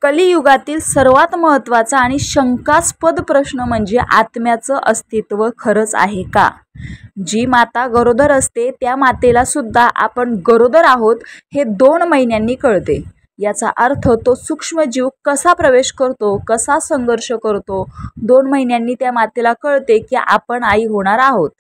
कलियुगातील सर्वात महत्त्वाचा आणि शंकास्पद प्रश्न म्हणजे आत्म्याचं अस्तित्व खरंच आहे का? जी माता गरोदर असते त्या मातेला सुद्धा आपण गरोदर आहोत हे 2 महिन्यांनी कळते. याचा अर्थ तो सूक्ष्मजीव कसा प्रवेश करतो, कसा संघर्ष करतो, 2 महिन्यांनी त्या मातेला कळते की आपण आई होणार आहोत.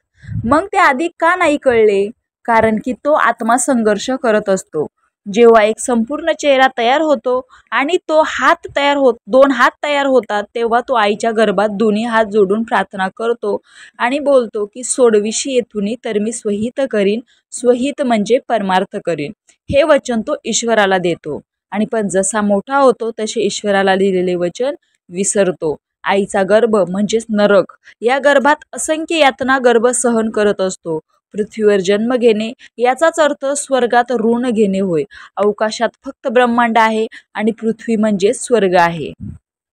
मग ते आधी का नाही कळले? कारण की तो आत्मा संघर्ष करत असतो. जेव्हा एक संपूर्ण चेहरा तयार होतो आणि तो हात तयार होत 2 हात तयार होतात, तेव्हा तो आईच्या गर्भात दोन्ही हात जोडून प्रार्थना करतो आणि बोलतो की सोडविशी येथुनी तर मी स्वहित करीन. स्वहित म्हणजे परमार्थ करीन. हे वचन तो ईश्वराला देतो. आणि पण जसा मोठा होतो तसे ईश्वराला दिलेले वचन विसरतो. आईचा गर्भ म्हणजेच नरक. या गर्भात असंख्य यातना गर्भ सहन करत असतो. पृथ्वीवर जन्म घेणे याचाच अर्थ स्वर्गात ऋण घेणे होय. अवकाशात फक्त ब्रह्मांड आहे आणि पृथ्वी म्हणजे स्वर्ग आहे.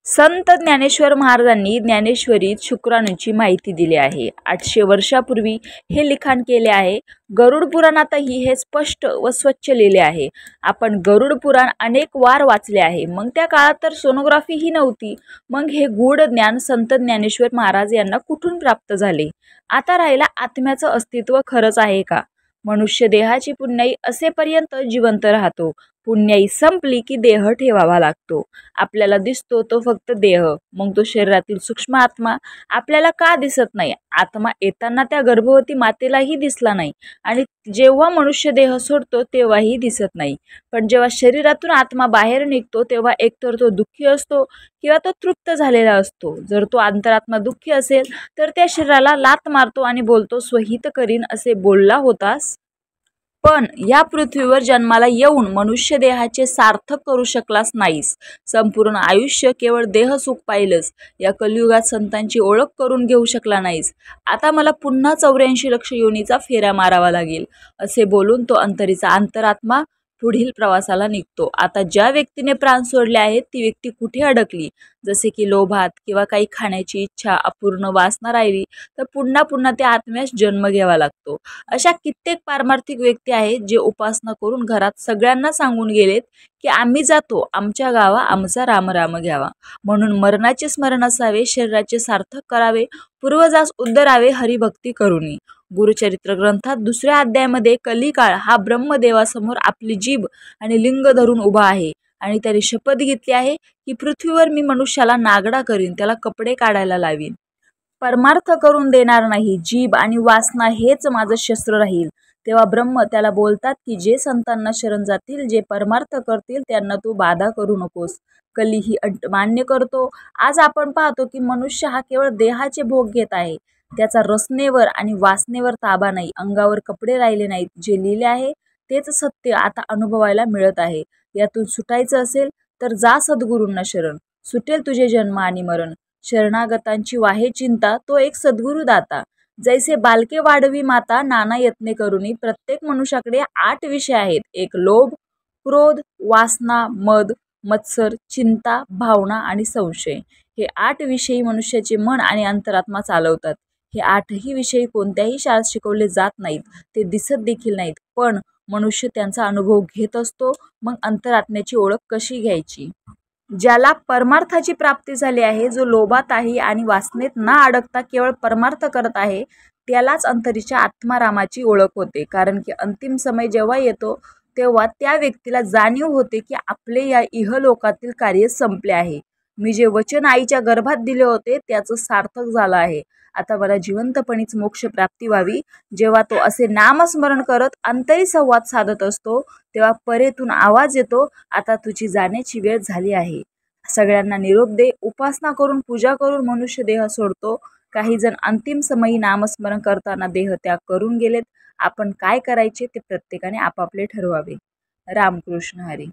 संत ज्ञानेश्वर महाराजांनी ज्ञानेश्वरीत शुक्राणूंची माहिती दिली आहे. 800 वर्षापूर्वी हे लिखाण केले आहे. गरुड पुराणातही हे स्पष्ट व स्वच्छ लिहिले आहे. आपण गरुड पुराण अनेक वार वाचले आहे. मग त्या काळात तर सोनोग्राफी ही नव्हती. मग हे गूढ ज्ञान संत ज्ञानेश्वर महाराज यांना कुठून प्राप्त झाले? आता राहिला आत्म्याचं अस्तित्व खरंच आहे का? मनुष्य देहाची पुण्याई असेपर्यंत जिवंत राहतो. पुण्याई संपली की देह ठेवावा लागतो. आपल्याला दिसतो तो फक्त देह. मग तो शरीरातील सूक्ष्म आत्मा आपल्याला का दिसत नाही? आत्मा येताना त्या गर्भवती मातेलाही दिसला नाही आणि जेव्हा मनुष्य देह सोडतो तेव्हाही दिसत नाही. पण जेव्हा शरीरातून आत्मा बाहेर निघतो तेव्हा एकतर तो दुःखी असतो किंवा तो तृप्त झालेला असतो. जर तो अंतरात्मा दुःखी असेल तर त्या शरीराला लाथ मारतो आणि बोलतो स्वहित करीन असे बोलला होतास. पण या पृथ्वीवर जन्माला येऊन मनुष्य देहाचे सार्थक करू शकलास नाहीस. संपूर्ण आयुष्य केवळ देहसुख पाहिलंस. या कलियुगात संतांची ओळख करून घेऊ शकला नाहीस. आता मला पुन्हा 84 लक्ष योनीचा फेरा मारावा लागेल असे बोलून तो अंतरीचा अंतरात्मा पुढील प्रवासाला निघतो. आता ज्या व्यक्तीने प्राण सोडले आहेत ती व्यक्ती कुठे अडकली? जसे की लोभात किंवा काही खाण्याची इच्छा, अपूर्ण वासना राहिली तर पुन्हा पुन्हा त्या आत्म्यास जन्म घ्यावा लागतो. अशा कित्येक पारमार्थिक व्यक्ती आहेत जे उपासना करून घरात सगळ्यांना सांगून गेलेत की आम्ही जातो, आमच्या गावा आमचा राम राम घ्यावा. म्हणून मरणाचे स्मरण असावे, शरीराचे सार्थक करावे, पूर्वजास उद्धरावे हरिभक्ती करुनी. गुरुचरित्र ग्रंथात 2ऱ्या अध्यायामध्ये कलिकाळ हा ब्रह्मदेवासमोर आपली जीभ आणि लिंग धरून उभा आहे आणि त्याने शपथ घेतली आहे की पृथ्वीवर मी मनुष्याला नागडा करीन, त्याला कपडे काढायला लावीन. परमार्थ करून देणार नाही. जीभ आणि वासना हेच माझं शस्त्र राहील. तेव्हा ब्रह्म त्याला बोलतात की जे संतांना शरण जातील, जे परमार्थ करतील त्यांना तू बाधा करू नकोस. कली ही अट मान्य करतो. आज आपण पाहतो की मनुष्य हा केवळ देहाचे भोग घेत आहे. त्याचा रसनेवर आणि वासनेवर ताबा नाही. अंगावर कपडे राहिले नाहीत. जे लिहिले आहे तेच सत्य आता अनुभवायला मिळत आहे. यातून सुटायचं असेल तर जा सद्गुरूंना शरण. सुटेल तुझे जन्म आणि मरण. शरणागतांची वाहे चिंता तो एक सद्गुरु दाता. जैसे बालके वाढवी माता नाना यत्ने करुनी. प्रत्येक मनुष्याकडे 8 विषय आहेत. एक लोभ, क्रोध, वासना, मद, मत्सर, चिंता, भावना आणि संशय. हे 8 विषयी मनुष्याचे मन आणि अंतरात्मा चालवतात. हे 8ही विषयी कोणत्याही शाळेत शिकवले जात नाहीत. ते दिसत देखील नाहीत. पण मनुष्य त्यांचा अनुभव घेत असतो. मग अंतरात्म्याची ओळख कशी घ्यायची? ज्याला परमार्थाची प्राप्ती झाली आहे, जो लोभात आहे आणि वासनेत न अडकता केवळ परमार्थ करत आहे, त्यालाच अंतरीच्या आत्मारामाची ओळख होते. कारण की अंतिम समय जेव्हा येतो तेव्हा त्या व्यक्तीला जाणीव होते की आपले या इहलोकातील कार्य संपले आहे. मी जे वचन आईच्या गर्भात दिले होते त्याचं सार्थक झालं आहे. आता मला जिवंतपणीच मोक्ष प्राप्ती व्हावी. जेव्हा तो असे नामस्मरण करत अंतरी संवाद साधत असतो तेव्हा परेतून आवाज येतो, आता तुझी जाण्याची वेळ झाली आहे. सगळ्यांना निरोप दे. उपासना करून पूजा करून मनुष्य देह सोडतो. काही जण अंतिम समयी नामस्मरण करताना देह त्याग करून गेलेत. आपण काय करायचे ते प्रत्येकाने आपापले ठरवावे. रामकृष्ण हरी.